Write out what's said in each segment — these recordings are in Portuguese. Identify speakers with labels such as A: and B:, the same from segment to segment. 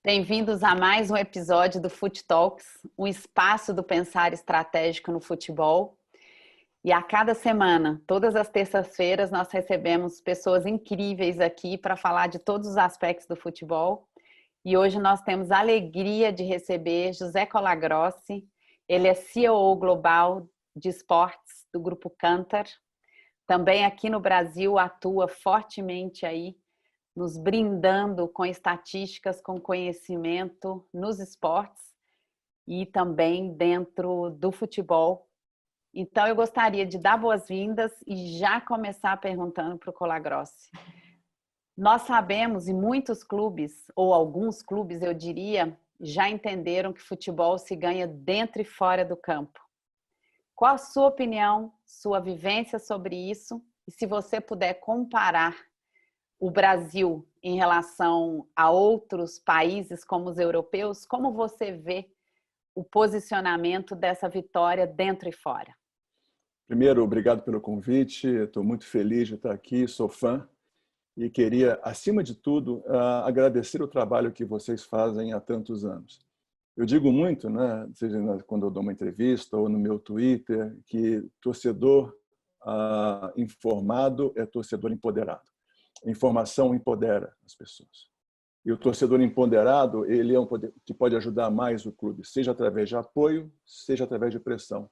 A: Bem-vindos a mais um episódio do Fut Talks, um espaço do pensar estratégico no futebol. E a cada semana, todas as terças-feiras, nós recebemos pessoas incríveis aqui para falar de todos os aspectos do futebol. E hoje nós temos a alegria de receber José Colagrossi. Ele é CEO global de esportes do Grupo Cantar. Também aqui no Brasil atua fortemente aí, nos brindando com estatísticas, com conhecimento nos esportes e também dentro do futebol. Então, eu gostaria de dar boas-vindas e já começar perguntando para o Colagrossi. Nós sabemos, e muitos clubes, ou alguns clubes, eu diria, já entenderam que futebol se ganha dentro e fora do campo. Qual a sua opinião, sua vivência sobre isso? E se você puder comparar o Brasil em relação a outros países como os europeus, como você vê o posicionamento dessa vitória dentro e fora?
B: Primeiro, obrigado pelo convite, estou muito feliz de estar aqui, sou fã e queria, acima de tudo, agradecer o trabalho que vocês fazem há tantos anos. Eu digo muito, né, seja quando eu dou uma entrevista ou no meu Twitter, que torcedor informado é torcedor empoderado. A informação empodera as pessoas. E o torcedor empoderado, ele é um poder que pode ajudar mais o clube, seja através de apoio, seja através de pressão.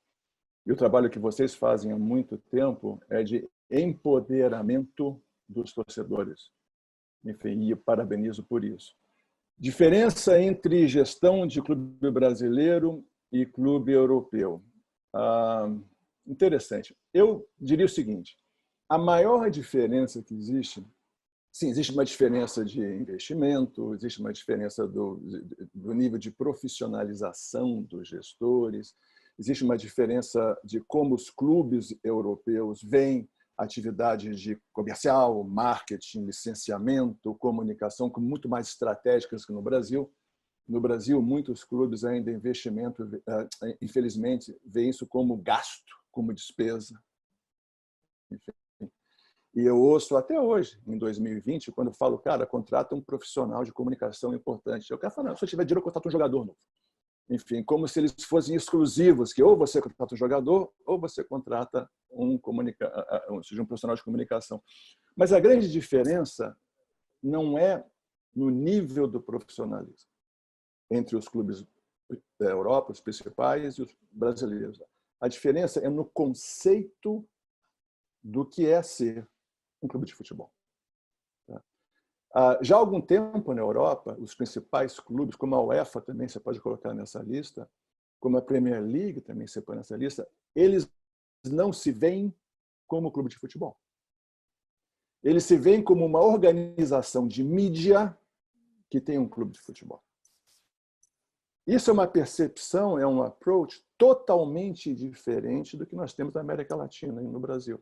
B: E o trabalho que vocês fazem há muito tempo é de empoderamento dos torcedores. Enfim, e eu parabenizo por isso. Diferença entre gestão de clube brasileiro e clube europeu. Interessante. Eu diria o seguinte, a maior diferença que existe, sim, existe uma diferença de investimento, existe uma diferença do nível de profissionalização dos gestores, existe uma diferença de como os clubes europeus veem atividades de comercial, marketing, licenciamento, comunicação, como muito mais estratégicas que no Brasil. No Brasil, muitos clubes ainda investimento, infelizmente, veem isso como gasto, como despesa. Enfim. E eu ouço até hoje, em 2020, quando eu falo, cara, contrata um profissional de comunicação importante. Eu quero falar, não, se eu tiver dinheiro, eu contrato um jogador novo. Enfim, como se eles fossem exclusivos, que ou você contrata um jogador ou você contrata um profissional de comunicação. Mas a grande diferença não é no nível do profissionalismo entre os clubes da Europa, os principais, e os brasileiros. A diferença é no conceito do que é ser um clube de futebol. Já há algum tempo na Europa, os principais clubes, como a UEFA também você pode colocar nessa lista, como a Premier League também você põe nessa lista, eles não se veem como clube de futebol. Eles se veem como uma organização de mídia que tem um clube de futebol. Isso é uma percepção, é um approach totalmente diferente do que nós temos na América Latina e no Brasil.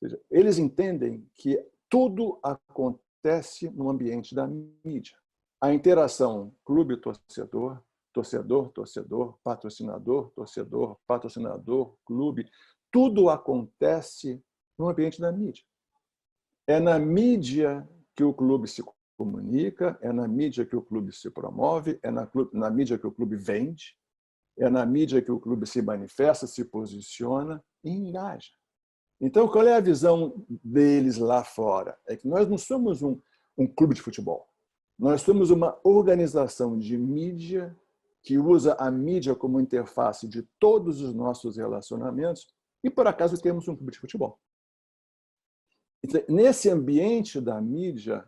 B: Ou seja, eles entendem que tudo acontece no ambiente da mídia. A interação clube-torcedor, torcedor-torcedor, patrocinador-torcedor, patrocinador, clube, tudo acontece no ambiente da mídia. É na mídia que o clube se comunica, é na mídia que o clube se promove, é na mídia que o clube vende, é na mídia que o clube se manifesta, se posiciona e engaja. Então, qual é a visão deles lá fora? É que nós não somos um clube de futebol. Nós somos uma organização de mídia que usa a mídia como interface de todos os nossos relacionamentos e, por acaso, temos um clube de futebol. Então, nesse ambiente da mídia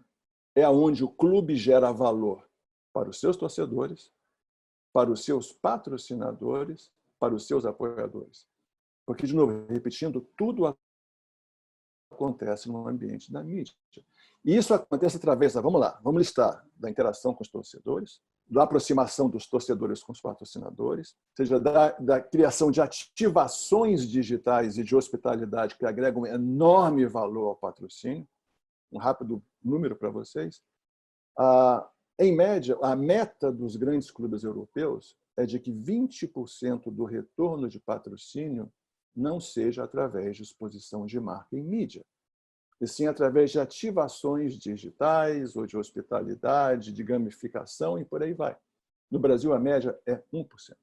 B: é onde o clube gera valor para os seus torcedores, para os seus patrocinadores, para os seus apoiadores. Porque, de novo, repetindo, tudo acontece no ambiente da mídia. E isso acontece através, vamos listar, da interação com os torcedores, da aproximação dos torcedores com os patrocinadores, ou seja, da criação de ativações digitais e de hospitalidade que agregam enorme valor ao patrocínio. Um rápido número para vocês. Em média, a meta dos grandes clubes europeus é de que 20% do retorno de patrocínio não seja através de exposição de marca em mídia. e sim através de ativações digitais ou de hospitalidade, de gamificação e por aí vai. No Brasil, a média é 1%,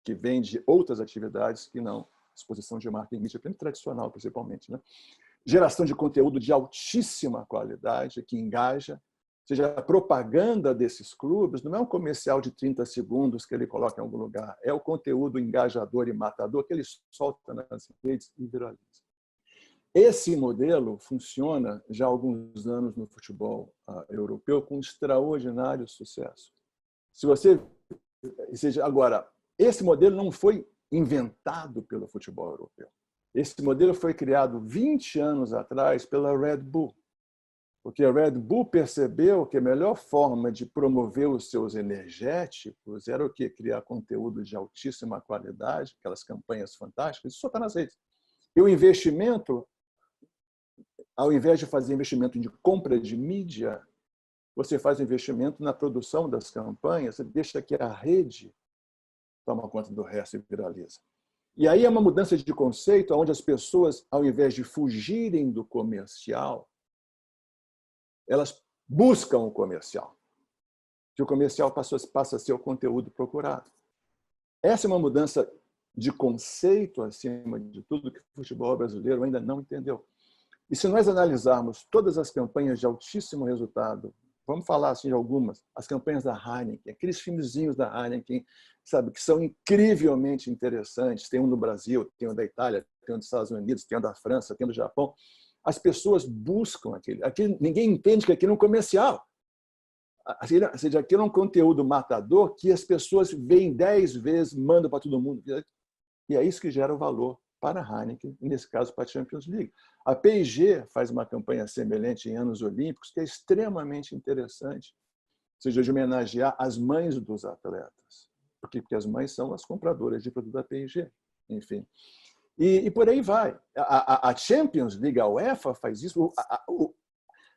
B: que vem de outras atividades que não exposição de marca em mídia tradicional, principalmente, né? Geração de conteúdo de altíssima qualidade, que engaja. Ou seja, a propaganda desses clubes não é um comercial de 30 segundos que ele coloca em algum lugar, é o conteúdo engajador e matador que ele solta nas redes e viraliza. Esse modelo funciona já há alguns anos no futebol europeu com extraordinário sucesso. Se você, seja, agora, esse modelo não foi inventado pelo futebol europeu. Esse modelo foi criado 20 anos atrás pela Red Bull, porque a Red Bull percebeu que a melhor forma de promover os seus energéticos era o quê? Criar conteúdo de altíssima qualidade, aquelas campanhas fantásticas, isso está nas redes. E o investimento, ao invés de fazer investimento de compra de mídia, você faz investimento na produção das campanhas, você deixa que a rede toma conta do resto e viraliza. E aí é uma mudança de conceito onde as pessoas, ao invés de fugirem do comercial, elas buscam o comercial. Que o comercial passa a ser o conteúdo procurado. Essa é uma mudança de conceito, acima de tudo, que o futebol brasileiro ainda não entendeu. E se nós analisarmos todas as campanhas de altíssimo resultado, vamos falar assim de algumas, as campanhas da Heineken, aqueles filmezinhos da Heineken, sabe, que são incrivelmente interessantes. Tem um no Brasil, tem um da Itália, tem um dos Estados Unidos, tem um da França, tem um do Japão. As pessoas buscam aquele ninguém entende que aquilo é um comercial. Ou seja, aquilo é um conteúdo matador que as pessoas veem 10 vezes, mandam para todo mundo. E é isso que gera o valor para a Heineken, nesse caso para a Champions League. A P&G faz uma campanha semelhante em anos olímpicos que é extremamente interessante, ou seja, de homenagear as mães dos atletas, porque as mães são as compradoras de produto da P&G, enfim. E por aí vai. A Champions League, a UEFA faz isso.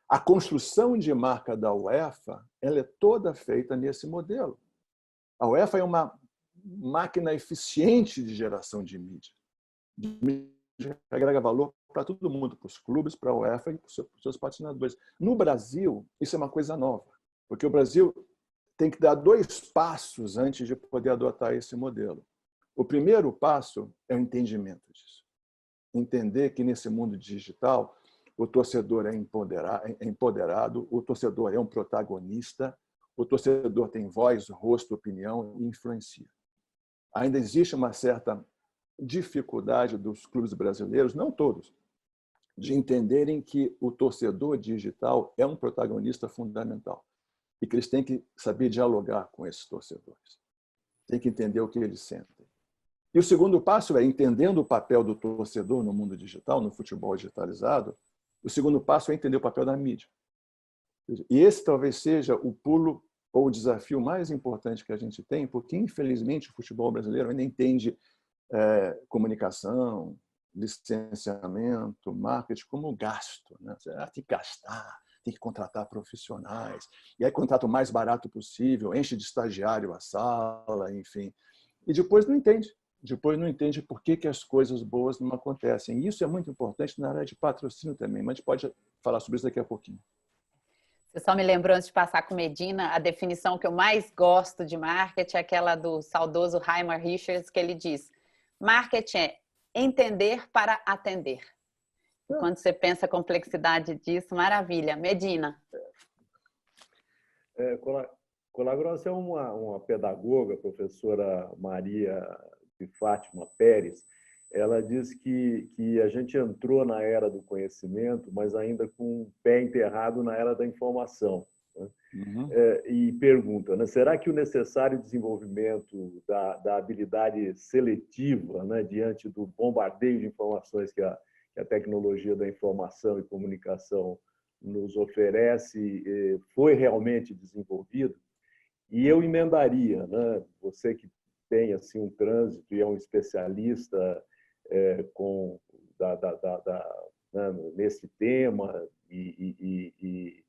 B: A construção de marca da UEFA ela é toda feita nesse modelo. A UEFA é uma máquina eficiente de geração de mídia. Que agrega valor para todo mundo, para os clubes, para a UEFA e para os seus patrocinadores. No Brasil, isso é uma coisa nova, porque o Brasil tem que dar 2 passos antes de poder adotar esse modelo. O primeiro passo é o entendimento disso. Entender que nesse mundo digital o torcedor é empoderado, o torcedor é um protagonista, o torcedor tem voz, rosto, opinião e influencia. Ainda existe uma certa dificuldade dos clubes brasileiros, não todos, de entenderem que o torcedor digital é um protagonista fundamental e que eles têm que saber dialogar com esses torcedores. Tem que entender o que eles sentem. E o segundo passo é, entendendo o papel do torcedor no mundo digital, no futebol digitalizado, o segundo passo é entender o papel da mídia. E esse talvez seja o pulo ou o desafio mais importante que a gente tem, porque, infelizmente, o futebol brasileiro ainda entende comunicação, licenciamento, marketing como gasto. Né? Tem que gastar, tem que contratar profissionais, e aí contrata o mais barato possível, enche de estagiário a sala, enfim. E depois não entende. Depois não entende por que as coisas boas não acontecem. E isso é muito importante na área de patrocínio também, mas a gente pode falar sobre isso daqui a pouquinho.
A: Você só me lembrou, antes de passar com Medina, a definição que eu mais gosto de marketing é aquela do saudoso Raymond Richards, que ele diz: marketing é entender para atender. E quando você pensa a complexidade disso, maravilha. Medina.
C: Colagrosa é uma pedagoga, professora Maria de Fátima Pérez. Ela diz que a gente entrou na era do conhecimento, mas ainda com o pé enterrado na era da informação. Né?
B: Uhum.
C: E pergunta, né, será que o necessário desenvolvimento da habilidade seletiva, né, diante do bombardeio de informações que a tecnologia da informação e comunicação nos oferece foi realmente desenvolvido? E eu emendaria, né, você que tem assim um trânsito e é um especialista né, nesse tema e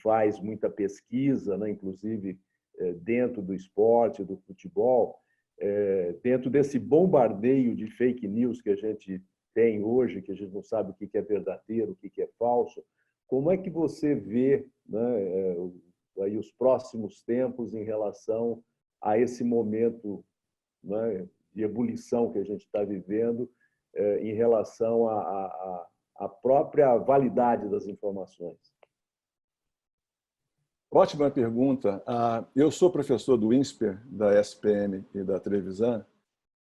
C: faz muita pesquisa, né, inclusive dentro do esporte, do futebol, dentro desse bombardeio de fake news que a gente tem hoje, que a gente não sabe o que é verdadeiro, o que é falso. Como é que você vê, né, aí os próximos tempos em relação a esse momento, né, de ebulição que a gente está vivendo em relação à própria validade das informações?
B: Ótima pergunta. Eu sou professor do INSPER, da SPM e da Trevisan,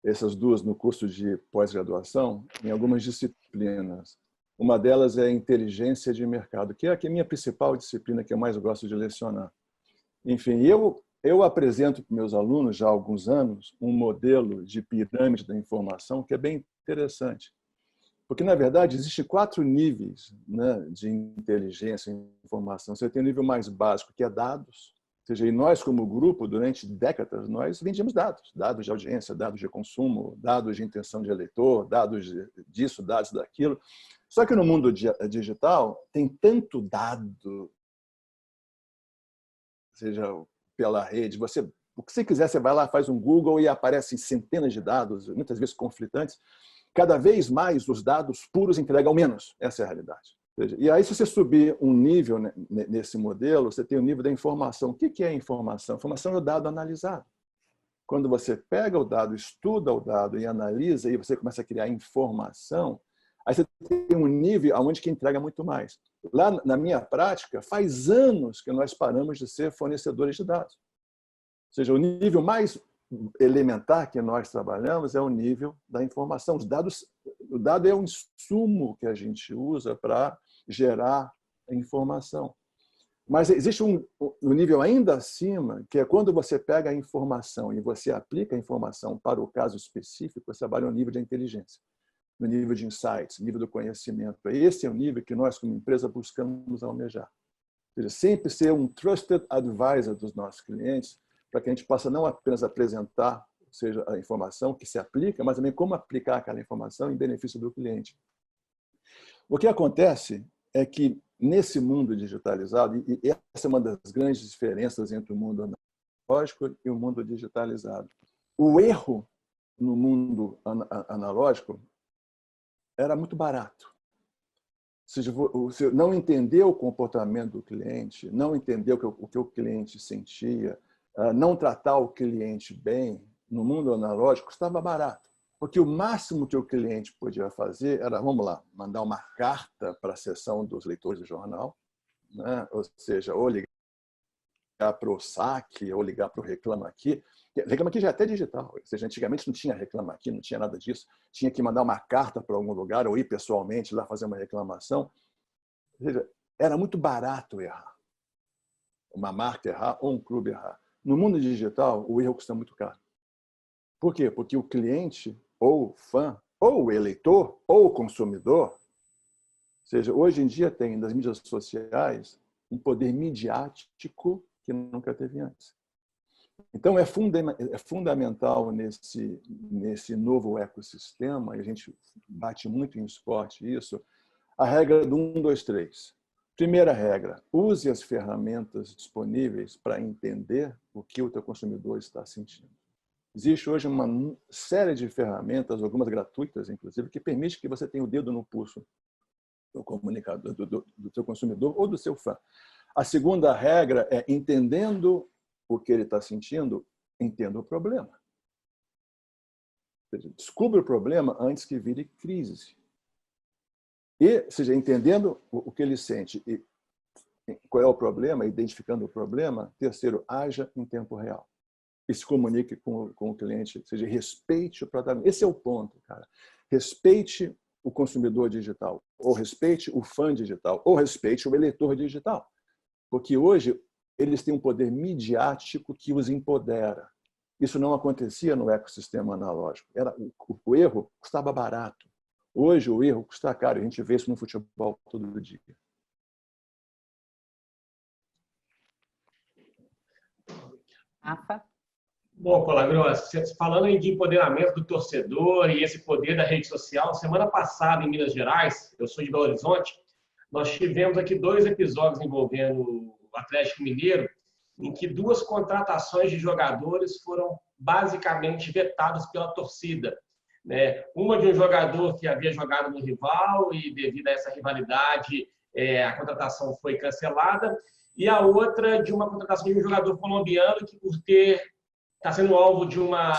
B: essas duas no curso de pós-graduação, em algumas disciplinas. Uma delas é inteligência de mercado, que é a minha principal disciplina que eu mais gosto de lecionar. Enfim, eu apresento para meus alunos já há alguns anos um modelo de pirâmide da informação que é bem interessante. Porque, na verdade, existem 4 níveis, né, de inteligência e informação. Você tem o nível mais básico, que é dados. Ou seja, e nós, como grupo, durante décadas, nós vendíamos dados. Dados de audiência, dados de consumo, dados de intenção de eleitor, dados disso, dados daquilo. Só que no mundo digital tem tanto dado, seja pela rede, o que você quiser, você vai lá, faz um Google e aparecem centenas de dados, muitas vezes conflitantes. Cada vez mais os dados puros entregam menos. Essa é a realidade. E aí, se você subir um nível nesse modelo, você tem o nível da informação. O que é informação? Informação é o dado analisado. Quando você pega o dado, estuda o dado e analisa, e você começa a criar informação, aí você tem um nível onde que entrega muito mais. Lá na minha prática, faz anos que nós paramos de ser fornecedores de dados. Ou seja, o nível mais elementar que nós trabalhamos é o nível da informação. O dado é um insumo que a gente usa para gerar informação. Mas existe um nível ainda acima, que é quando você pega a informação e você aplica a informação para o caso específico, você trabalha no nível de inteligência, no nível de insights, nível do conhecimento. Esse é o nível que nós, como empresa, buscamos almejar. Ou seja, sempre ser um trusted advisor dos nossos clientes, para que a gente possa não apenas apresentar, ou seja, a informação que se aplica, mas também como aplicar aquela informação em benefício do cliente. O que acontece é que, nesse mundo digitalizado, e essa é uma das grandes diferenças entre o mundo analógico e o mundo digitalizado, o erro no mundo analógico era muito barato. Ou seja, você não entender o comportamento do cliente, não entender o que o cliente sentia, não tratar o cliente bem, no mundo analógico, estava barato. Porque o máximo que o cliente podia fazer era, vamos lá, mandar uma carta para a seção dos leitores do jornal, né? Ou seja, ou ligar para o saque, ou ligar para o Reclama Aqui. Reclama Aqui já é até digital. Ou seja, antigamente não tinha Reclama Aqui, não tinha nada disso. Tinha que mandar uma carta para algum lugar, ou ir pessoalmente lá fazer uma reclamação. Ou seja, era muito barato errar. Uma marca errar ou um clube errar. No mundo digital, o erro custa muito caro. Por quê? Porque o cliente, ou o fã, ou o eleitor, ou o consumidor, ou seja, hoje em dia tem nas mídias sociais um poder midiático que nunca teve antes. Então, é fundamental nesse novo ecossistema, e a gente bate muito em esporte isso, a regra do 1, 2, 3. Primeira regra, use as ferramentas disponíveis para entender o que o teu consumidor está sentindo. Existe hoje uma série de ferramentas, algumas gratuitas, inclusive, que permite que você tenha o dedo no pulso do comunicador, do seu consumidor ou do seu fã. A segunda regra é, entendendo o que ele está sentindo, entenda o problema. Ou seja, descubra o problema antes que vire crise. E, seja, entendendo o que ele sente e qual é o problema, identificando o problema. Terceiro, haja em tempo real. E se comunique com o cliente, ou seja, respeite o protagonista. Esse é o ponto, cara. Respeite o consumidor digital, ou respeite o fã digital, ou respeite o eleitor digital. Porque hoje eles têm um poder midiático que os empodera. Isso não acontecia no ecossistema analógico. O erro custava barato. Hoje o erro custa caro. A gente vê isso no futebol todo dia.
A: Rafa?
D: Bom, Colagrossi, falando aí de empoderamento do torcedor e esse poder da rede social, semana passada em Minas Gerais, eu sou de Belo Horizonte, nós tivemos aqui 2 episódios envolvendo o Atlético Mineiro, em que 2 contratações de jogadores foram basicamente vetadas pela torcida. né? Uma de um jogador que havia jogado no rival e, devido a essa rivalidade, a contratação foi cancelada. E a outra de uma contratação de um jogador colombiano que, por estar sendo alvo de uma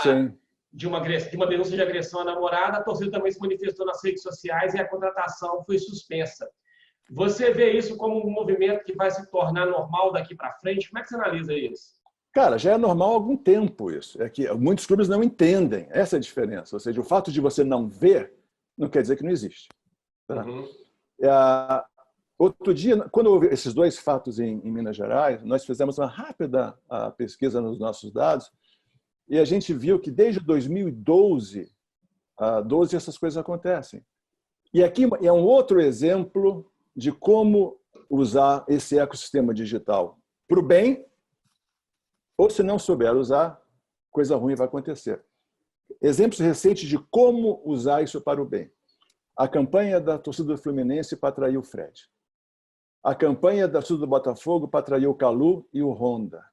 D: denúncia de agressão à namorada, a torcida também se manifestou nas redes sociais e a contratação foi suspensa. Você vê isso como um movimento que vai se tornar normal daqui para frente? Como é que você analisa isso?
B: Cara, já é normal há algum tempo isso. É que muitos clubes não entendem essa é a diferença. Ou seja, o fato de você não ver não quer dizer que não existe. Tá?
D: Uhum.
B: Outro dia, quando houve esses dois fatos em Minas Gerais, nós fizemos uma rápida pesquisa nos nossos dados e a gente viu que desde 2012, essas coisas acontecem. E aqui é um outro exemplo de como usar esse ecossistema digital para o bem, ou se não souber usar, coisa ruim vai acontecer. Exemplos recentes de como usar isso para o bem. A campanha da torcida do Fluminense para atrair o Fred. A campanha da torcida do Botafogo para atrair o Calu e o Honda.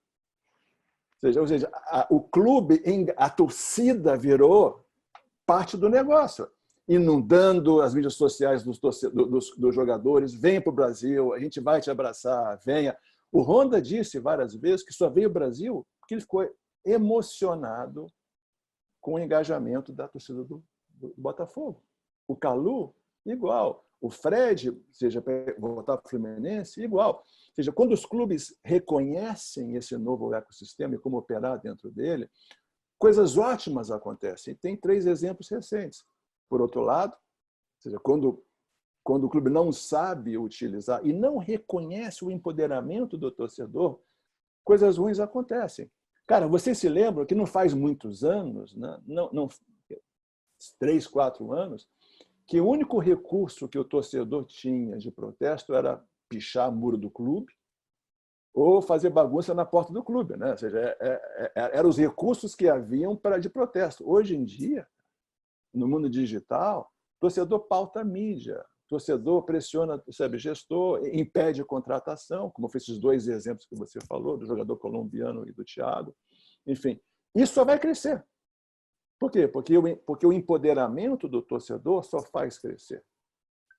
B: Ou seja, o clube, a torcida virou parte do negócio, inundando as mídias sociais dos jogadores. Venha para o Brasil, a gente vai te abraçar, venha. O Honda disse várias vezes que só veio ao Brasil porque ele ficou emocionado com o engajamento da torcida do Botafogo. O Calu, igual. O Fred, seja para voltar para o Fluminense, igual. Ou seja, quando os clubes reconhecem esse novo ecossistema e como operar dentro dele, coisas ótimas acontecem. Tem 3 exemplos recentes. Por outro lado, ou seja, quando o clube não sabe utilizar e não reconhece o empoderamento do torcedor, coisas ruins acontecem. Cara, vocês se lembram que não faz muitos anos, né? não 3, 4 anos, que o único recurso que o torcedor tinha de protesto era pichar muro do clube ou fazer bagunça na porta do clube, né? Ou seja, eram os recursos que haviam de protesto. Hoje em dia, no mundo digital, o torcedor pauta a mídia, o torcedor pressiona, sabe, gestor, impede a contratação, como foi esses 2 exemplos que você falou, do jogador colombiano e do Thiago. Enfim, isso só vai crescer. Por quê? Porque o empoderamento do torcedor só faz crescer.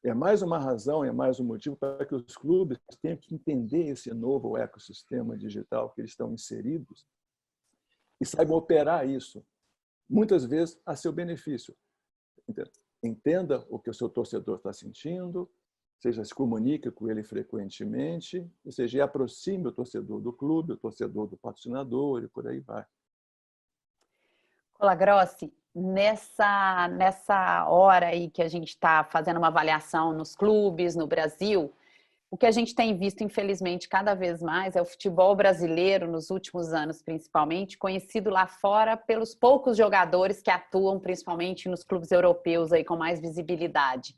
B: É mais uma razão, é mais um motivo para que os clubes tenham que entender esse novo ecossistema digital que eles estão inseridos e saibam operar isso, muitas vezes a seu benefício. Entenda o que o seu torcedor está sentindo, seja, se comunique com ele frequentemente, ou seja, e aproxime o torcedor do clube, o torcedor do patrocinador e por aí vai.
A: Colagrossi, nessa hora aí que a gente está fazendo uma avaliação nos clubes, no Brasil, o que a gente tem visto, infelizmente, cada vez mais é o futebol brasileiro, nos últimos anos principalmente, conhecido lá fora pelos poucos jogadores que atuam principalmente nos clubes europeus aí com mais visibilidade.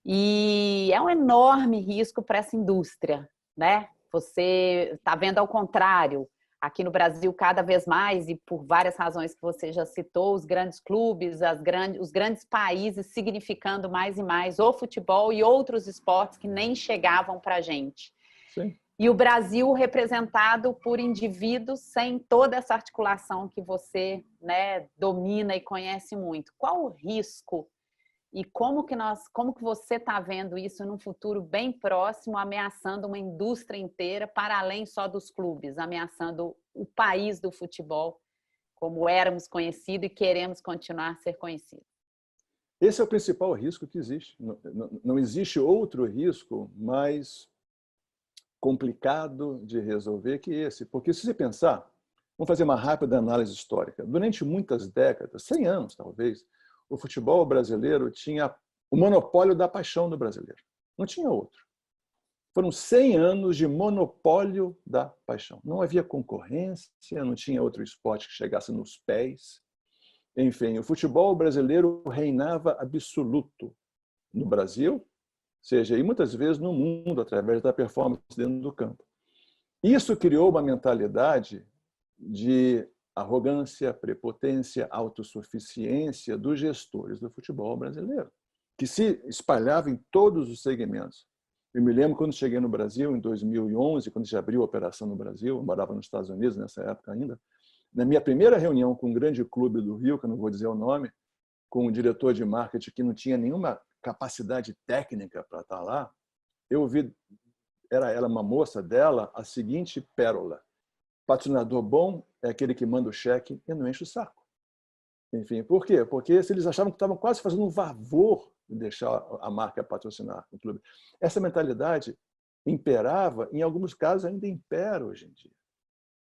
A: E é um enorme risco para essa indústria, né? Você está vendo ao contrário. Aqui no Brasil, cada vez mais, e por várias razões que você já citou, os grandes clubes, os grandes países significando mais e mais o futebol e outros esportes que nem chegavam para a gente.
B: Sim.
A: E o Brasil representado por indivíduos sem toda essa articulação que você, né, domina e conhece muito. Qual o risco e como que você está vendo isso num futuro bem próximo, ameaçando uma indústria inteira, para além só dos clubes, ameaçando o país do futebol, como éramos conhecidos e queremos continuar a ser conhecidos?
B: Esse é o principal risco que existe. Não existe outro risco mais complicado de resolver que esse. Porque se você pensar, vamos fazer uma rápida análise histórica. Durante muitas décadas, 100 anos talvez, o futebol brasileiro tinha o monopólio da paixão do brasileiro. Não tinha outro. Foram 100 anos de monopólio da paixão. Não havia concorrência, não tinha outro esporte que chegasse nos pés. Enfim, o futebol brasileiro reinava absoluto no Brasil, seja, e muitas vezes no mundo, através da performance dentro do campo. Isso criou uma mentalidade de arrogância, prepotência, autossuficiência dos gestores do futebol brasileiro, que se espalhava em todos os segmentos. Eu me lembro quando cheguei no Brasil, em 2011, quando já abriu a operação no Brasil, eu morava nos Estados Unidos nessa época ainda, na minha primeira reunião com um grande clube do Rio, que eu não vou dizer o nome, com um diretor de marketing que não tinha nenhuma capacidade técnica para estar lá, eu ouvi, era ela uma moça dela, a seguinte pérola: patrocinador bom é aquele que manda o cheque e não enche o saco. Enfim, por quê? Porque se eles achavam que estavam quase fazendo um favor de deixar a marca patrocinar o clube. Essa mentalidade imperava, em alguns casos ainda impera hoje em dia.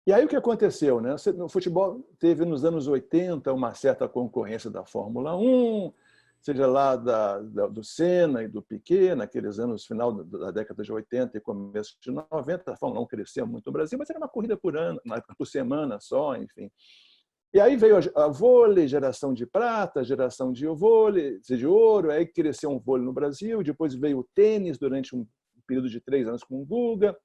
B: E aí o que aconteceu? Né? No futebol teve nos anos 80 uma certa concorrência da Fórmula 1, seja lá do Senna e do Piquet, naqueles anos, final da década de 80 e começo de 90, a Fórmula 1 cresceu muito no Brasil, mas era uma corrida por ano, por semana só, enfim. E aí veio a vôlei, geração de prata, geração de vôlei, de ouro, aí cresceu um vôlei no Brasil, depois veio o tênis durante um período de 3 anos com o Guga,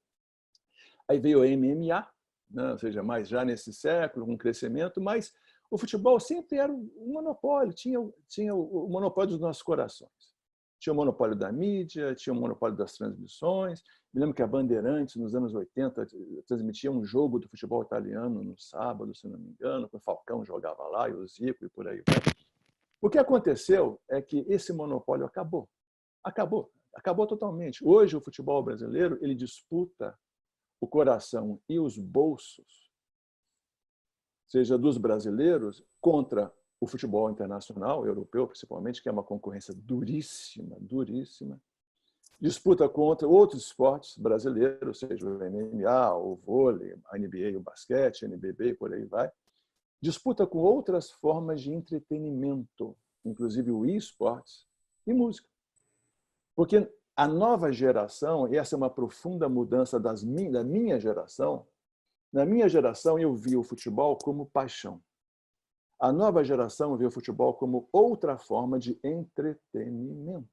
B: aí veio o MMA, né? Ou seja, mais já nesse século, com crescimento, mas o futebol sempre era um monopólio, tinha o monopólio dos nossos corações. Tinha o monopólio da mídia, tinha o monopólio das transmissões. Me lembro que a Bandeirantes, nos anos 80, transmitia um jogo do futebol italiano no sábado, se não me engano, que o Falcão jogava lá, e o Zico, e por aí vai. O que aconteceu é que esse monopólio acabou. Acabou totalmente. Hoje, o futebol brasileiro ele disputa o coração e os bolsos, seja dos brasileiros, contra o futebol internacional, europeu principalmente, que é uma concorrência duríssima, duríssima. Disputa contra outros esportes brasileiros, seja o MMA, o vôlei, a NBA, o basquete, a NBB, por aí vai. Disputa com outras formas de entretenimento, inclusive o e-sports e música. Porque a nova geração, e essa é uma profunda mudança da minha geração, na minha geração eu vi o futebol como paixão. A nova geração vê o futebol como outra forma de entretenimento.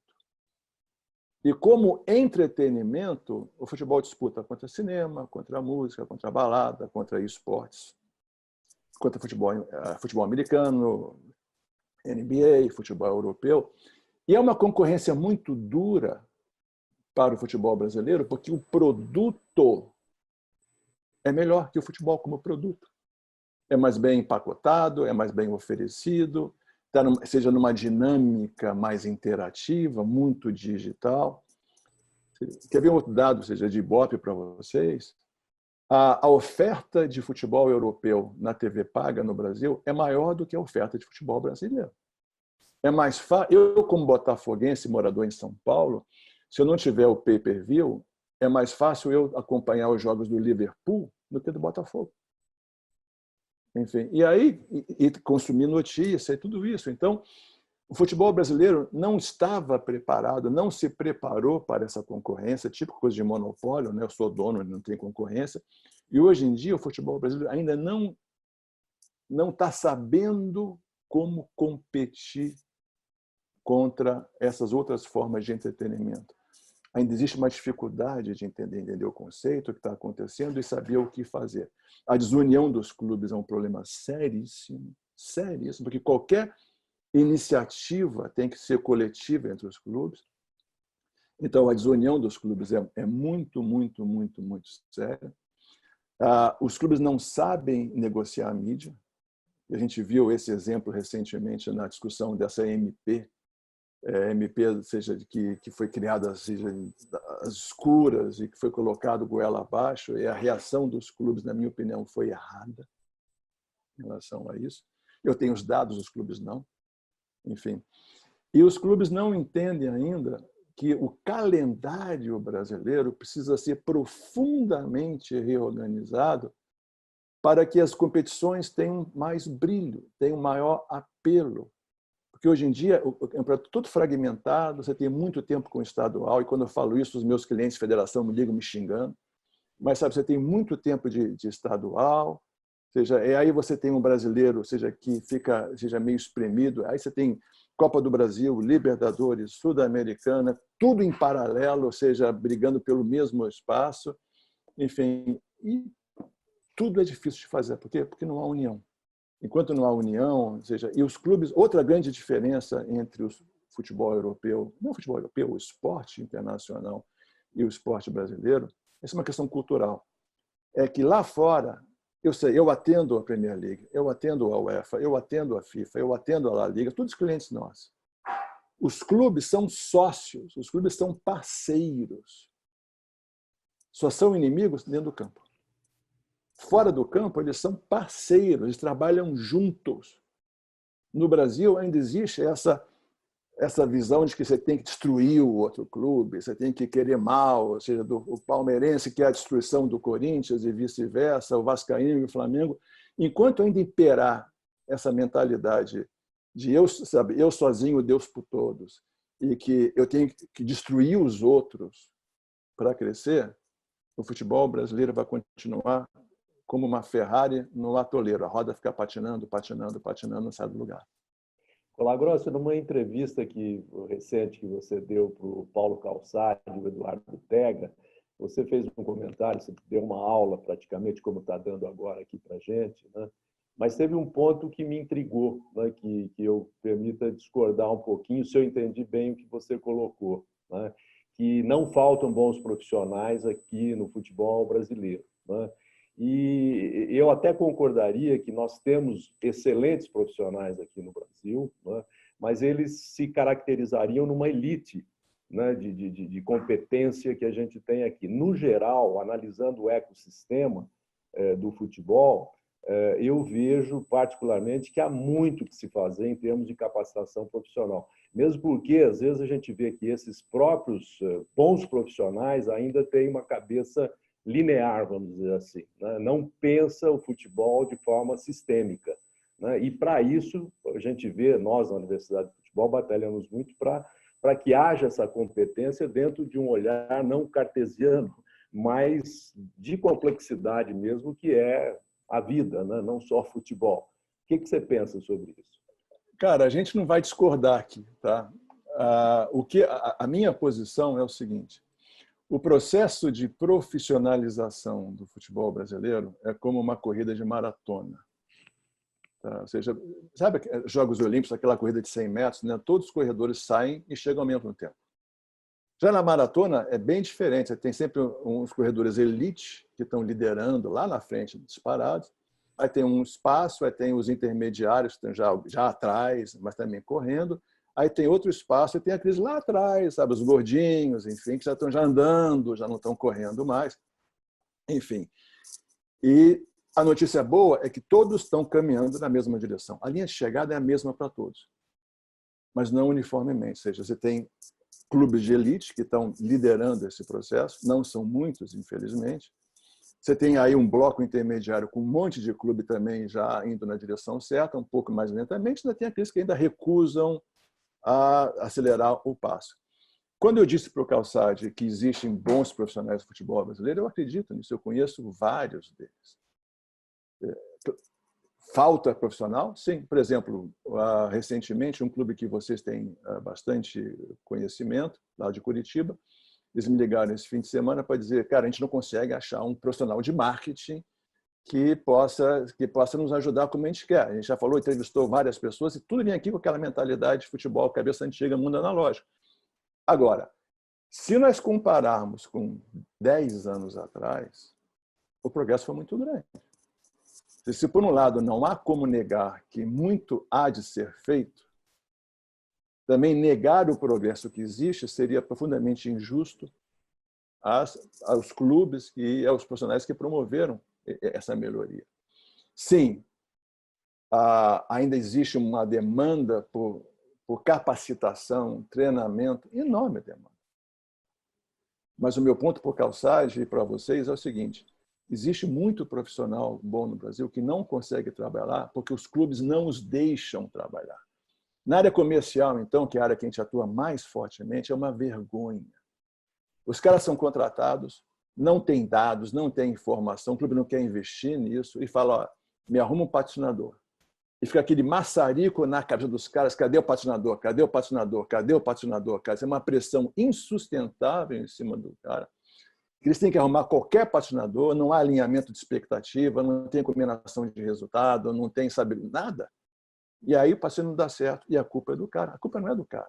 B: E como entretenimento, o futebol disputa contra cinema, contra a música, contra a balada, contra esportes, contra futebol americano, NBA, futebol europeu. E é uma concorrência muito dura para o futebol brasileiro, porque o produto é melhor que o futebol como produto. É mais bem empacotado, é mais bem oferecido, seja numa dinâmica mais interativa, muito digital. Quer ver um outro dado, seja de Ibope para vocês? A oferta de futebol europeu na TV paga no Brasil é maior do que a oferta de futebol brasileiro. É mais fácil. Eu, como botafoguense, morador em São Paulo, se eu não tiver o pay-per-view, é mais fácil eu acompanhar os jogos do Liverpool do que do Botafogo. Enfim, e aí consumir notícia e tudo isso. Então, o futebol brasileiro não estava preparado, não se preparou para essa concorrência, tipo coisa de monopólio, né? Eu sou dono, não tem concorrência. E hoje em dia o futebol brasileiro ainda não está sabendo como competir contra essas outras formas de entretenimento. Ainda existe uma dificuldade de entender o conceito que está acontecendo e saber o que fazer. A desunião dos clubes é um problema seríssimo, seríssimo, porque qualquer iniciativa tem que ser coletiva entre os clubes. Então, a desunião dos clubes é muito, muito, muito, muito séria. Os clubes não sabem negociar a mídia. A gente viu esse exemplo recentemente na discussão dessa MP, seja que foi criada seja às escuras e que foi colocado goela abaixo, e a reação dos clubes, na minha opinião, foi errada em relação a isso. Eu tenho os dados, os clubes não. Enfim. E os clubes não entendem ainda que o calendário brasileiro precisa ser profundamente reorganizado para que as competições tenham mais brilho, tenham maior apelo. Porque hoje em dia o campeonato é tudo fragmentado, você tem muito tempo com o estadual, e quando eu falo isso, os meus clientes de federação me ligam me xingando, mas sabe, você tem muito tempo de estadual, e aí você tem um brasileiro, que fica meio espremido, aí você tem Copa do Brasil, Libertadores, Sul-Americana, tudo em paralelo, ou seja, brigando pelo mesmo espaço, enfim, e tudo é difícil de fazer. Por quê? Porque não há união. Enquanto não há união, e os clubes, outra grande diferença entre o futebol europeu, não o futebol europeu, o esporte internacional e o esporte brasileiro, essa é uma questão cultural. É que lá fora Eu sei, eu atendo a Premier League, eu atendo a UEFA, eu atendo a FIFA, eu atendo a La Liga, todos clientes nossos. Os clubes são sócios, os clubes são parceiros. Só são inimigos dentro do campo. Fora do campo, eles são parceiros, eles trabalham juntos. No Brasil, ainda existe essa visão de que você tem que destruir o outro clube, você tem que querer mal, ou seja, o palmeirense quer a destruição do Corinthians e vice-versa, o vascaíno e o Flamengo. Enquanto ainda imperar essa mentalidade de eu sozinho, Deus por todos, e que eu tenho que destruir os outros para crescer, o futebol brasileiro vai continuar como uma Ferrari no atoleiro. A roda fica patinando, patinando, patinando, não sai do lugar.
C: Colagrossi, numa entrevista recente que você deu para o Paulo Calçade e o Eduardo Tega, você fez um comentário, você deu uma aula praticamente, como está dando agora aqui para a gente, né? Mas teve um ponto que me intrigou, né? que eu permita discordar um pouquinho, se eu entendi bem o que você colocou, né? Que não faltam bons profissionais aqui no futebol brasileiro, né? E eu até concordaria que nós temos excelentes profissionais aqui no Brasil, né? Mas eles se caracterizariam numa elite, né? de competência que a gente tem aqui. No geral, analisando o ecossistema do futebol, eu vejo particularmente que há muito que se fazer em termos de capacitação profissional. Mesmo porque, às vezes, a gente vê que esses próprios bons profissionais ainda têm uma cabeça linear, vamos dizer assim, né? Não pensa o futebol de forma sistêmica, né? E, para isso, a gente vê, nós, na Universidade de Futebol, batalhamos muito para que haja essa competência dentro de um olhar não cartesiano, mas de complexidade mesmo, que é a vida, né? Não só futebol. O que você pensa sobre isso?
B: Cara, a gente não vai discordar aqui, tá? A minha posição é o seguinte: o processo de profissionalização do futebol brasileiro é como uma corrida de maratona. Tá? Ou seja, sabe Jogos Olímpicos, aquela corrida de 100 metros, né? Todos os corredores saem e chegam ao mesmo tempo. Já na maratona é bem diferente. Você tem sempre uns corredores elite que estão liderando lá na frente, disparados. Aí tem um espaço, aí tem os intermediários que estão já atrás, mas também correndo. Aí tem outro espaço e tem aqueles lá atrás, sabe, os gordinhos, enfim, que já estão andando, já não estão correndo mais. Enfim. E a notícia boa é que todos estão caminhando na mesma direção. A linha de chegada é a mesma para todos, mas não uniformemente. Ou seja, você tem clubes de elite que estão liderando esse processo, não são muitos, infelizmente. Você tem aí um bloco intermediário com um monte de clube também já indo na direção certa, um pouco mais lentamente, ainda tem aqueles que ainda recusam a acelerar o passo. Quando eu disse para o Calçade que existem bons profissionais de futebol brasileiro, eu acredito nisso, eu conheço vários deles. Falta profissional? Sim. Por exemplo, recentemente, um clube que vocês têm bastante conhecimento, lá de Curitiba, eles me ligaram esse fim de semana para dizer, cara, a gente não consegue achar um profissional de marketing que possa nos ajudar como a gente quer. A gente já falou, entrevistou várias pessoas e tudo vem aqui com aquela mentalidade de futebol, cabeça antiga, mundo analógico. Agora, se nós compararmos com 10 anos atrás, o progresso foi muito grande. Se, por um lado, não há como negar que muito há de ser feito, também negar o progresso que existe seria profundamente injusto aos clubes e aos profissionais que promoveram essa melhoria. Sim, ainda existe uma demanda por capacitação, treinamento, enorme demanda. Mas o meu ponto para o Calçade e para vocês é o seguinte: existe muito profissional bom no Brasil que não consegue trabalhar porque os clubes não os deixam trabalhar. Na área comercial, então, que é a área que a gente atua mais fortemente, é uma vergonha. Os caras são contratados, não tem dados, não tem informação, o clube não quer investir nisso e fala, ó, me arruma um patrocinador. E fica aquele maçarico na cabeça dos caras, cadê o patrocinador? Cadê o patrocinador? Cadê o patrocinador? Isso é uma pressão insustentável em cima do cara. Eles têm que arrumar qualquer patrocinador, não há alinhamento de expectativa, não tem combinação de resultado, não tem, sabe, nada. E aí o patrocínio não dá certo e a culpa é do cara. A culpa não é do cara.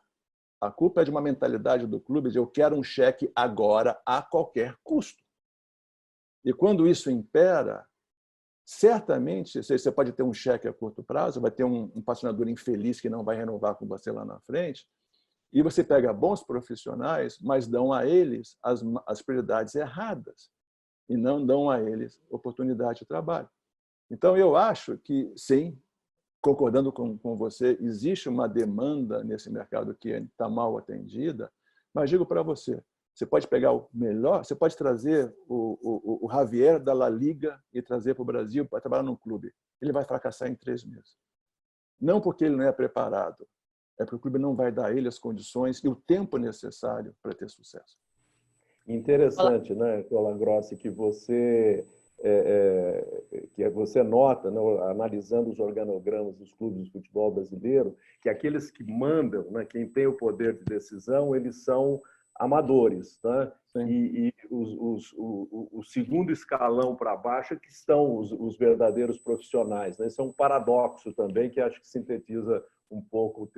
B: A culpa é de uma mentalidade do clube de eu quero um cheque agora a qualquer custo. E quando isso impera, certamente você pode ter um cheque a curto prazo, vai ter um patrocinador infeliz que não vai renovar com você lá na frente, e você pega bons profissionais, mas dão a eles as prioridades erradas e não dão a eles oportunidade de trabalho. Então, eu acho que, sim, concordando com você, existe uma demanda nesse mercado que está mal atendida, mas digo para você, você pode pegar o melhor, você pode trazer o Javier da La Liga e trazer para o Brasil para trabalhar num clube. Ele vai fracassar em 3 meses. Não porque ele não é preparado, é porque o clube não vai dar a ele as condições e o tempo necessário para ter sucesso.
C: Interessante, né, Colagrossi, que você nota, né, analisando os organogramas dos clubes de futebol brasileiro, que aqueles que mandam, né, quem tem o poder de decisão, eles são amadores, né? E o segundo escalão para baixo é que estão os verdadeiros profissionais, né? Isso é um paradoxo também que acho que sintetiza um pouco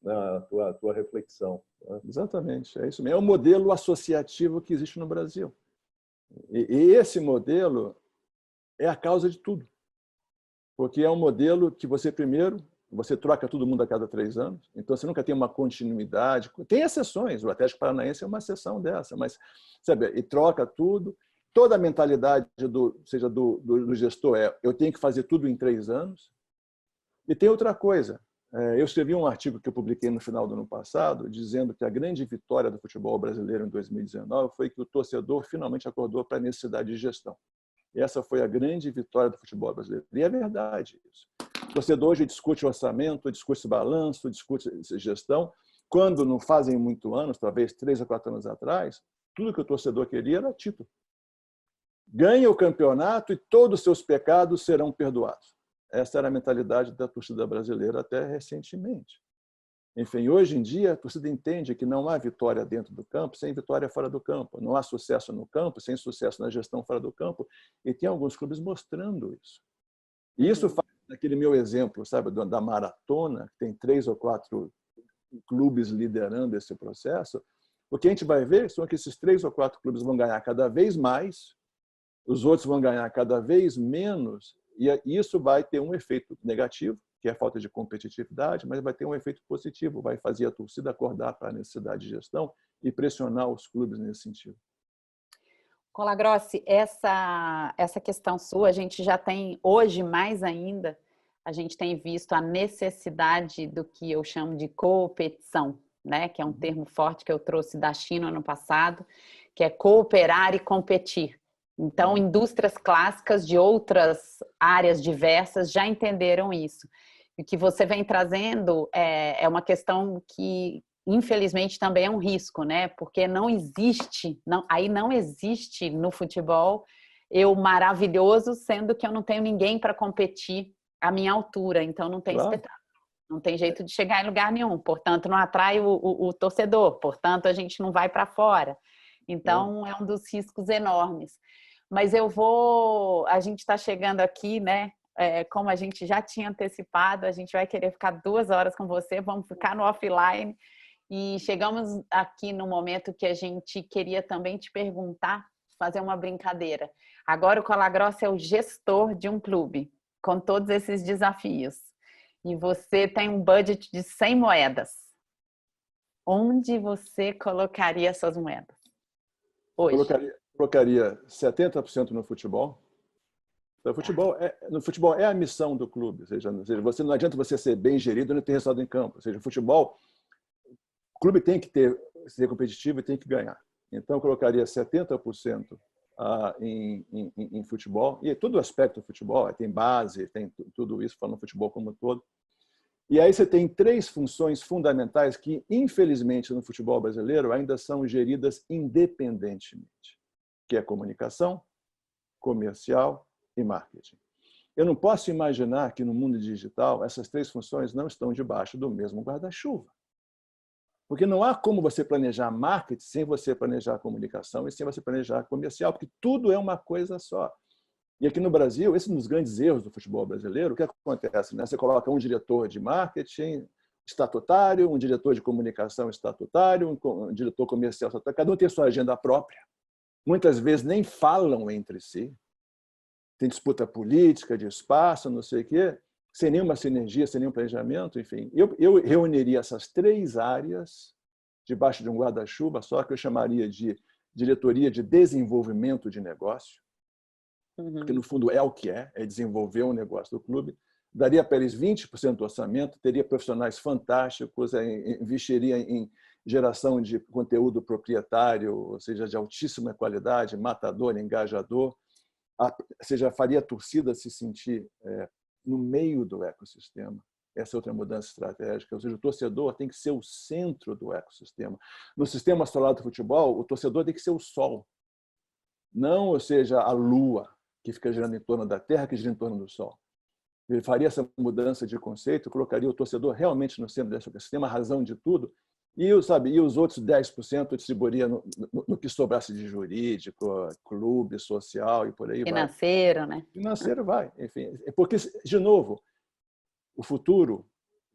C: a tua reflexão, né?
B: Exatamente, é isso mesmo. É o modelo associativo que existe no Brasil. E esse modelo é a causa de tudo. Porque é um modelo que você troca todo mundo a cada 3 anos, então você nunca tem uma continuidade. Tem exceções, o Atlético Paranaense é uma exceção dessa, mas sabe, e troca tudo. Toda a mentalidade do gestor eu tenho que fazer tudo em 3 anos. E tem outra coisa. Eu escrevi um artigo que eu publiquei no final do ano passado, dizendo que a grande vitória do futebol brasileiro em 2019 foi que o torcedor finalmente acordou para a necessidade de gestão. E essa foi a grande vitória do futebol brasileiro. E é verdade isso. O torcedor hoje discute orçamento, discute balanço, discute gestão. Quando não fazem muito anos, talvez 3 a 4 anos atrás, tudo que o torcedor queria era título. Ganha o campeonato e todos os seus pecados serão perdoados. Essa era a mentalidade da torcida brasileira até recentemente. Enfim, hoje em dia, a torcida entende que não há vitória dentro do campo sem vitória fora do campo. Não há sucesso no campo sem sucesso na gestão fora do campo. E tem alguns clubes mostrando isso. E isso faz aquele meu exemplo, sabe, da maratona, que tem 3 ou 4 clubes liderando esse processo. O que a gente vai ver são que esses 3 ou 4 clubes vão ganhar cada vez mais, os outros vão ganhar cada vez menos, e isso vai ter um efeito negativo, que é a falta de competitividade, mas vai ter um efeito positivo, vai fazer a torcida acordar para a necessidade de gestão e pressionar os clubes nesse sentido.
A: Colagrossi, essa questão sua, a gente já tem, hoje mais ainda, a gente tem visto a necessidade do que eu chamo de competição, né? Que é um termo forte que eu trouxe da China ano passado, que é cooperar e competir. Então, indústrias clássicas de outras áreas diversas já entenderam isso. E o que você vem trazendo é uma questão que, infelizmente, também é um risco, né? Porque não existe no futebol eu maravilhoso, sendo que eu não tenho ninguém para competir à minha altura. Então, não tem espetáculo. Não tem jeito de chegar em lugar nenhum. Portanto, não atrai o torcedor. Portanto, a gente não vai para fora. Então, é um dos riscos enormes. Mas a gente está chegando aqui, né? Como a gente já tinha antecipado, a gente vai querer ficar 2 horas com você, vamos ficar no offline. E chegamos aqui no momento que a gente queria também te perguntar, fazer uma brincadeira. Agora o Colagrossi é o gestor de um clube, com todos esses desafios. E você tem um budget de 100 moedas. Onde você colocaria suas moedas hoje?
B: Colocaria 70% no futebol. No futebol é a missão do clube. Ou seja, não adianta você ser bem gerido e não ter resultado em campo. Ou seja, o futebol, o clube tem que ser competitivo e tem que ganhar. Então, eu colocaria 70% em futebol. E todo o aspecto do futebol, tem base, tem tudo isso, falando no futebol como um todo. E aí você tem 3 funções fundamentais que, infelizmente, no futebol brasileiro ainda são geridas independentemente, que é comunicação, comercial e marketing. Eu não posso imaginar que no mundo digital essas 3 funções não estão debaixo do mesmo guarda-chuva. Porque não há como você planejar marketing sem você planejar comunicação e sem você planejar comercial, porque tudo é uma coisa só. E aqui no Brasil, esse é um dos grandes erros do futebol brasileiro. O que acontece? Você coloca um diretor de marketing estatutário, um diretor de comunicação estatutário, um diretor comercial estatutário. Cada um tem sua agenda própria. Muitas vezes nem falam entre si. tem disputa política, de espaço, não sei o quê, sem nenhuma sinergia, sem nenhum planejamento, enfim. Eu reuniria essas 3 áreas debaixo de um guarda-chuva, só que eu chamaria de diretoria de desenvolvimento de negócio, porque no fundo é o que é desenvolver um negócio do clube. Daria para eles 20% do orçamento, teria profissionais fantásticos, investiria em geração de conteúdo proprietário, ou seja, de altíssima qualidade, matador, engajador, ou seja, faria a torcida se sentir no meio do ecossistema. Essa é outra mudança estratégica, ou seja, o torcedor tem que ser o centro do ecossistema. No sistema solar do futebol, o torcedor tem que ser o sol, não, ou seja, a lua, que fica girando em torno da Terra, que gira em torno do Sol. Ele faria essa mudança de conceito, colocaria o torcedor realmente no centro desse ecossistema, a razão de tudo, e os outros 10% distribuiria no que sobrasse de jurídico, clube, social e por aí
A: financeiro,
B: vai.
A: Né?
B: Financeiro vai, enfim. Porque, de novo, o futuro,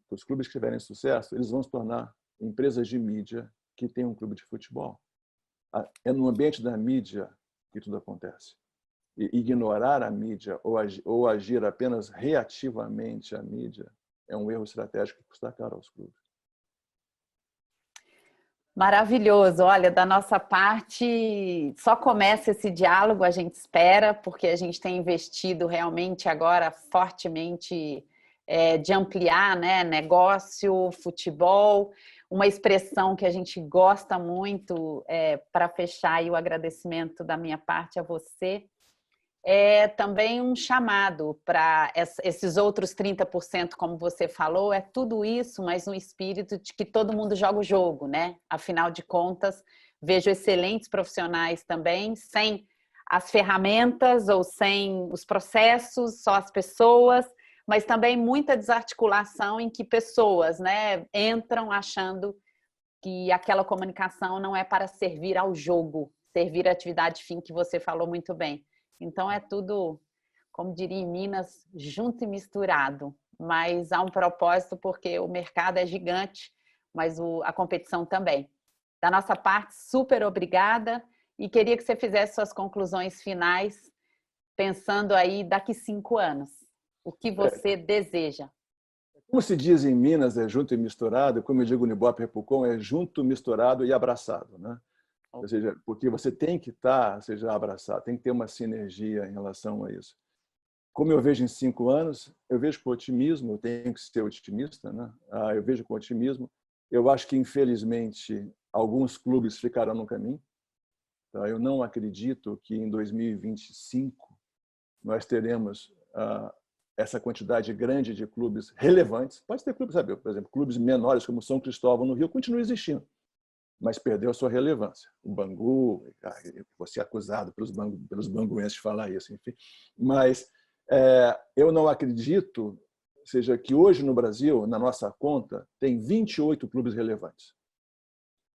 B: os clubes que tiverem sucesso, eles vão se tornar empresas de mídia que têm um clube de futebol. É no ambiente da mídia que tudo acontece. E ignorar a mídia ou agir apenas reativamente à mídia é um erro estratégico que custa caro aos clubes.
A: Maravilhoso. Olha, da nossa parte, só começa esse diálogo, a gente espera, porque a gente tem investido realmente agora fortemente de ampliar, né, negócio, futebol, uma expressão que a gente gosta muito, para fechar aí o agradecimento da minha parte a você, é também um chamado para esses outros 30%, como você falou, é tudo isso, mas no espírito de que todo mundo joga o jogo, né? Afinal de contas, vejo excelentes profissionais também, sem as ferramentas ou sem os processos, só as pessoas, mas também muita desarticulação em que pessoas, né, entram achando que aquela comunicação não é para servir ao jogo, servir à atividade fim, que você falou muito bem. Então, é tudo, como diria em Minas, junto e misturado. Mas há um propósito, porque o mercado é gigante, mas a competição também. Da nossa parte, super obrigada. E queria que você fizesse suas conclusões finais, pensando aí daqui 5 anos. O que você deseja?
B: Como se diz em Minas, é junto e misturado, como eu digo no Ibope Repucon, é junto, misturado e abraçado, né? Ou seja, porque você tem que estar, seja abraçado, tem que ter uma sinergia em relação a isso. Como eu vejo em 5 anos, eu vejo com otimismo, eu tenho que ser otimista, né? Eu vejo com otimismo. Eu acho que, infelizmente, alguns clubes ficarão no caminho. Eu não acredito que em 2025 nós teremos essa quantidade grande de clubes relevantes. Pode ter clubes, sabe, por exemplo, clubes menores como São Cristóvão no Rio continuam existindo, mas perdeu a sua relevância. O Bangu, vou ser acusado pelos banguenses de falar isso, enfim. Mas eu não acredito, seja que hoje no Brasil, na nossa conta, tem 28 clubes relevantes.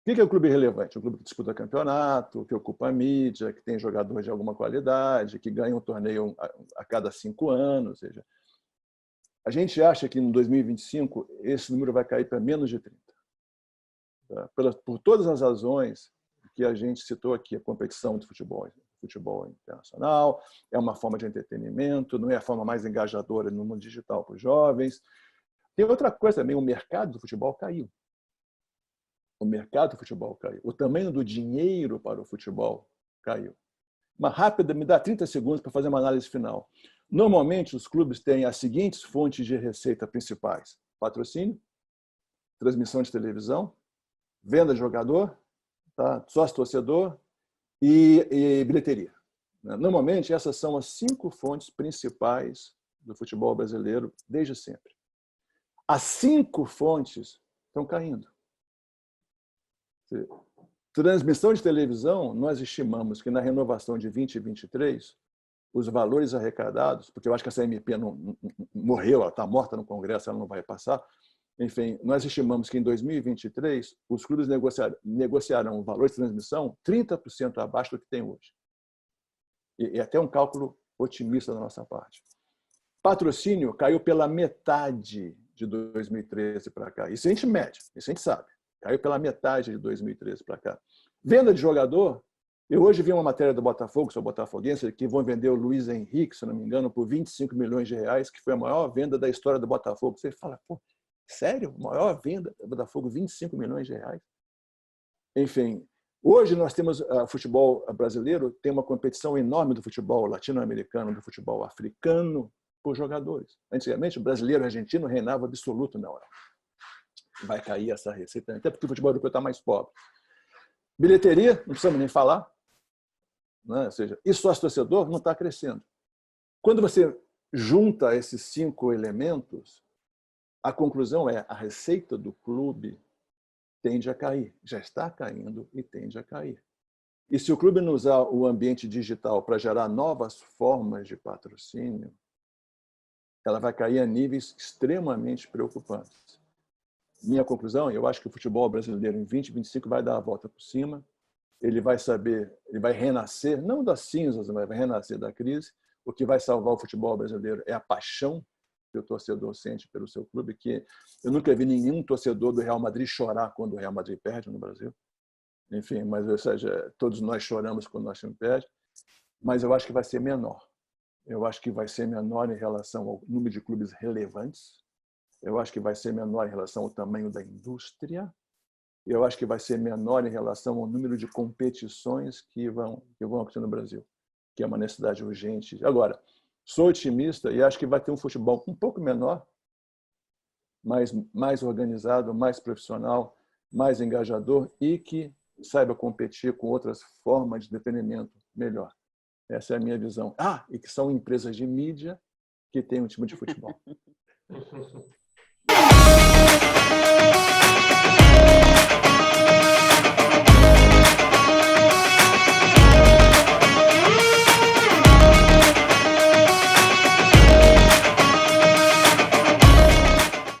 B: O que é o clube relevante? Um clube que disputa campeonato, que ocupa a mídia, que tem jogador de alguma qualidade, que ganha um torneio a cada 5 anos. Ou seja, a gente acha que em 2025 esse número vai cair para menos de 30. Por todas as razões que a gente citou aqui, a competição de futebol internacional, é uma forma de entretenimento, não é a forma mais engajadora no mundo digital para os jovens. Tem outra coisa também, o mercado do futebol caiu. O mercado do futebol caiu. O tamanho do dinheiro para o futebol caiu. Uma rápida, me dá 30 segundos para fazer uma análise final. Normalmente, os clubes têm as seguintes fontes de receita principais: patrocínio, transmissão de televisão, venda de jogador, tá? Sócio-torcedor e bilheteria. Normalmente, essas são as 5 fontes principais do futebol brasileiro desde sempre. As 5 fontes estão caindo. Transmissão de televisão, nós estimamos que na renovação de 2023, os valores arrecadados, porque eu acho que essa MP não morreu, ela está morta no Congresso, ela não vai passar. Enfim, nós estimamos que em 2023 os clubes negociarão valores de transmissão 30% abaixo do que tem hoje. E até um cálculo otimista da nossa parte. Patrocínio caiu pela metade de 2013 para cá. Isso a gente mede, isso a gente sabe. Caiu pela metade de 2013 para cá. Venda de jogador Eu hoje vi uma matéria do Botafogo, sou botafoguense, que vão vender o Luiz Henrique, se não me engano, por 25 milhões de reais, que foi a maior venda da história do Botafogo. Você fala, pô, sério? Maior venda do Botafogo, 25 milhões de reais? Enfim, hoje nós temos o futebol brasileiro, tem uma competição enorme do futebol latino-americano, do futebol africano, por jogadores. Antigamente, o brasileiro e o argentino reinavam absoluto na Europa. Vai cair essa receita, até porque o futebol europeu está mais pobre. Bilheteria, não precisamos nem falar. Né? Ou seja, e sócio-torcedor não está crescendo. Quando você junta esses 5 elementos, a conclusão é a receita do clube tende a cair. Já está caindo e tende a cair. E se o clube não usar o ambiente digital para gerar novas formas de patrocínio, ela vai cair a níveis extremamente preocupantes. Minha conclusão, eu acho que o futebol brasileiro em 2025 vai dar a volta por cima, ele vai saber, ele vai renascer, não das cinzas, mas vai renascer da crise. O que vai salvar o futebol brasileiro é a paixão que o torcedor sente pelo seu clube, que eu nunca vi nenhum torcedor do Real Madrid chorar quando o Real Madrid perde no Brasil. Enfim, mas ou seja, todos nós choramos quando nós time perde, mas eu acho que vai ser menor. Eu acho que vai ser menor em relação ao número de clubes relevantes. Eu acho que vai ser menor em relação ao tamanho da indústria. Eu acho que vai ser menor em relação ao número de competições que vão acontecer no Brasil, que é uma necessidade urgente. Agora, sou otimista e acho que vai ter um futebol um pouco menor, mais organizado, mais profissional, mais engajador e que saiba competir com outras formas de entretenimento melhor. Essa é a minha visão. E que são empresas de mídia que têm um time de futebol.